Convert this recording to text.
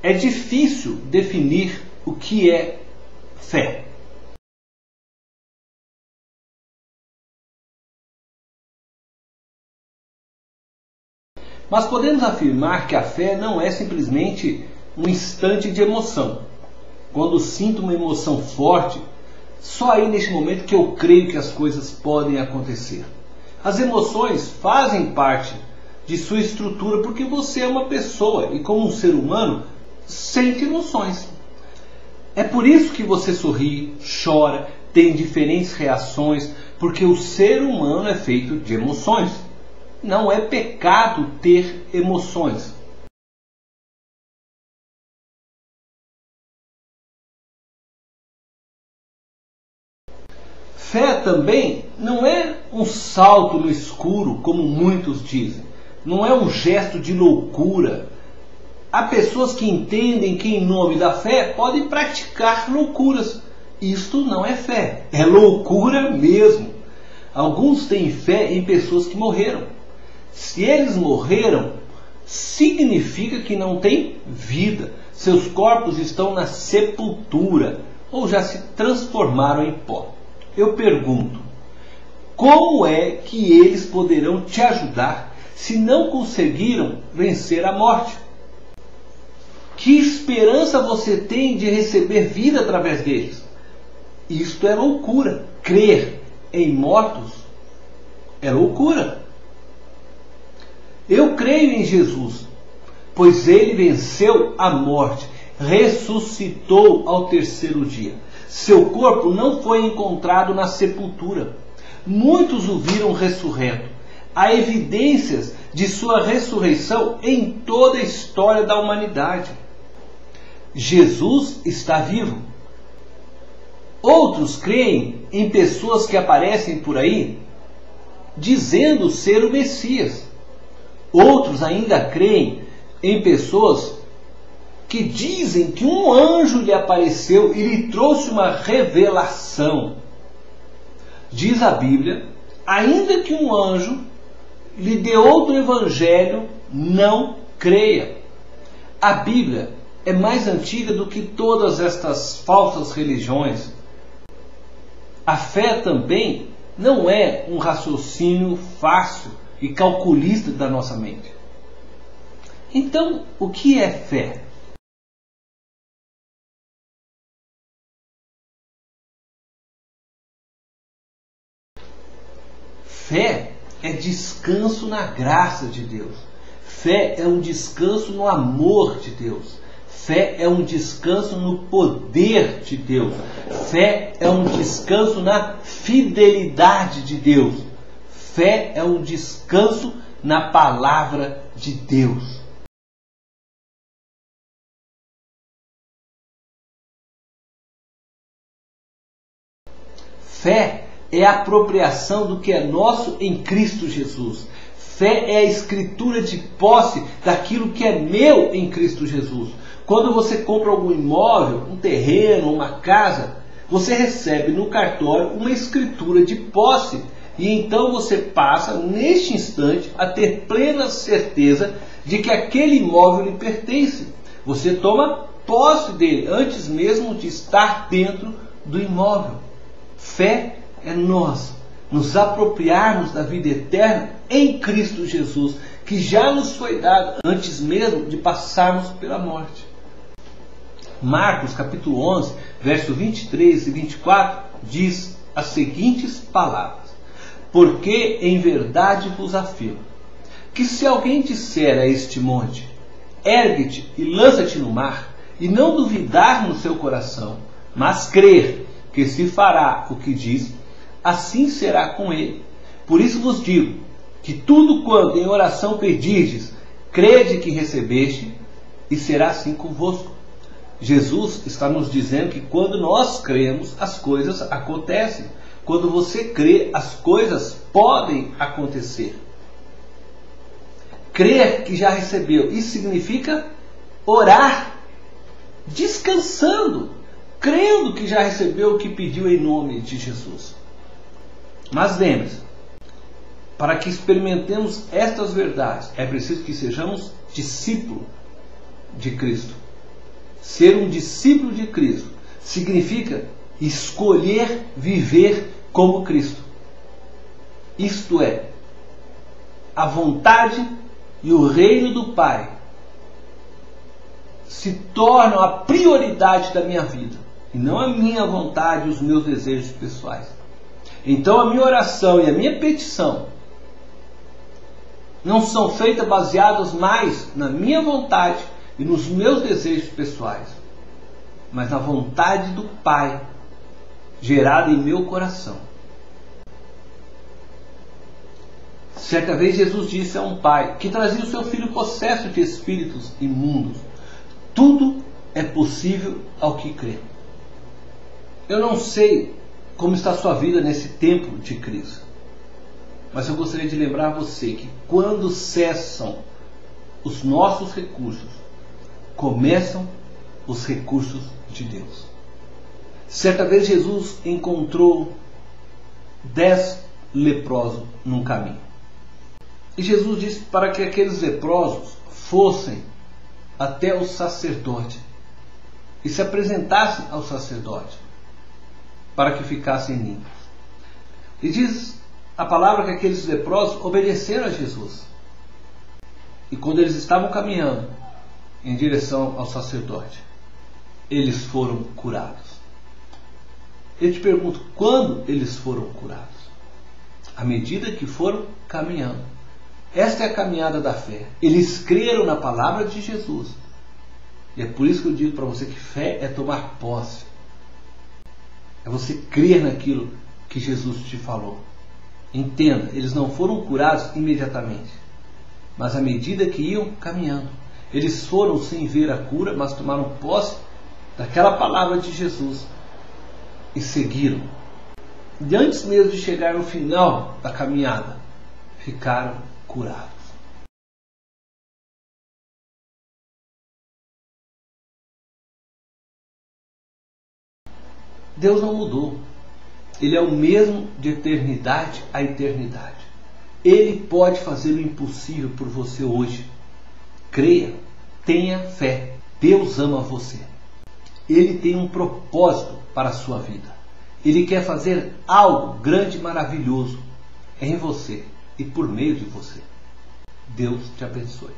É difícil definir o que é fé. Mas podemos afirmar que a fé não é simplesmente um instante de emoção. Quando sinto uma emoção forte, só aí neste momento que eu creio que as coisas podem acontecer. As emoções fazem parte de sua estrutura porque você é uma pessoa e, como um ser humano, sente emoções. É por isso que você sorri, chora, tem diferentes reações, porque o ser humano é feito de emoções. Não é pecado ter emoções. Fé também não é um salto no escuro, como muitos dizem. Não é um gesto de loucura. Há pessoas que entendem que em nome da fé podem praticar loucuras. Isto não é fé, é loucura mesmo. Alguns têm fé em pessoas que morreram. Se eles morreram, significa que não têm vida. Seus corpos estão na sepultura ou já se transformaram em pó. Eu pergunto, como é que eles poderão te ajudar se não conseguiram vencer a morte? Que esperança você tem de receber vida através deles? Isto é loucura. Crer em mortos é loucura. Eu creio em Jesus, pois ele venceu a morte, ressuscitou ao terceiro dia. Seu corpo não foi encontrado na sepultura. Muitos o viram ressurreto. Há evidências de sua ressurreição em toda a história da humanidade. Jesus está vivo. Outros creem em pessoas que aparecem por aí dizendo ser o Messias. Outros ainda creem em pessoas que dizem que um anjo lhe apareceu e lhe trouxe uma revelação. Diz a Bíblia, ainda que um anjo lhe dê outro evangelho, não creia. A Bíblia é mais antiga do que todas estas falsas religiões. A fé também não é um raciocínio fácil e calculista da nossa mente. Então, o que é fé? Fé é descanso na graça de Deus. Fé é um descanso no amor de Deus. Fé é um descanso no poder de Deus. Fé é um descanso na fidelidade de Deus. Fé é um descanso na palavra de Deus. Fé é a apropriação do que é nosso em Cristo Jesus. Fé é a escritura de posse daquilo que é meu em Cristo Jesus. Quando você compra algum imóvel, um terreno, uma casa, você recebe no cartório uma escritura de posse. E então você passa, neste instante, a ter plena certeza de que aquele imóvel lhe pertence. Você toma posse dele antes mesmo de estar dentro do imóvel. Fé é nós nos apropriarmos da vida eterna em Cristo Jesus, que já nos foi dado antes mesmo de passarmos pela morte. Marcos capítulo 11, verso 23 e 24, diz as seguintes palavras: porque em verdade vos afirmo, que se alguém disser a este monte, ergue-te e lança-te no mar, e não duvidar no seu coração, mas crer que se fará o que diz, assim será com ele. Por isso vos digo, que tudo quanto em oração pedirdes, crede que recebeste, e será assim convosco. Jesus está nos dizendo que quando nós cremos, as coisas acontecem. Quando você crê, as coisas podem acontecer. Crer que já recebeu, isso significa orar, descansando, crendo que já recebeu o que pediu em nome de Jesus. Mas lembre-se, para que experimentemos estas verdades, é preciso que sejamos discípulos de Cristo. Ser um discípulo de Cristo significa escolher viver como Cristo. Isto é, a vontade e o reino do Pai se tornam a prioridade da minha vida, e não a minha vontade e os meus desejos pessoais. Então a minha oração e a minha petição não são feitas baseadas mais na minha vontade e nos meus desejos pessoais, mas na vontade do Pai gerada em meu coração. Certa vez Jesus disse a um pai que trazia o seu filho possesso de espíritos imundos: tudo é possível ao que crê. Eu não sei como está a sua vida nesse tempo de crise, mas eu gostaria de lembrar a você que quando cessam os nossos recursos, começam os recursos de Deus. Certa vez Jesus encontrou 10 leprosos num caminho. E Jesus disse para que aqueles leprosos fossem até o sacerdote e se apresentassem ao sacerdote para que ficassem limpos. E diz a palavra que aqueles leprosos obedeceram a Jesus. E quando eles estavam caminhando em direção ao sacerdote, eles foram curados. Eu te pergunto, quando eles foram curados? À medida que foram caminhando. Esta é a caminhada da fé. Eles creram na palavra de Jesus. E é por isso que eu digo para você que fé é tomar posse. É você crer naquilo que Jesus te falou. Entenda, eles não foram curados imediatamente, mas à medida que iam caminhando. Eles foram sem ver a cura, mas tomaram posse daquela palavra de Jesus e seguiram. E antes mesmo de chegar no final da caminhada, ficaram curados. Deus não mudou. Ele é o mesmo de eternidade a eternidade. Ele pode fazer o impossível por você hoje. Creia, tenha fé. Deus ama você. Ele tem um propósito para a sua vida. Ele quer fazer algo grande e maravilhoso em você e por meio de você. Deus te abençoe.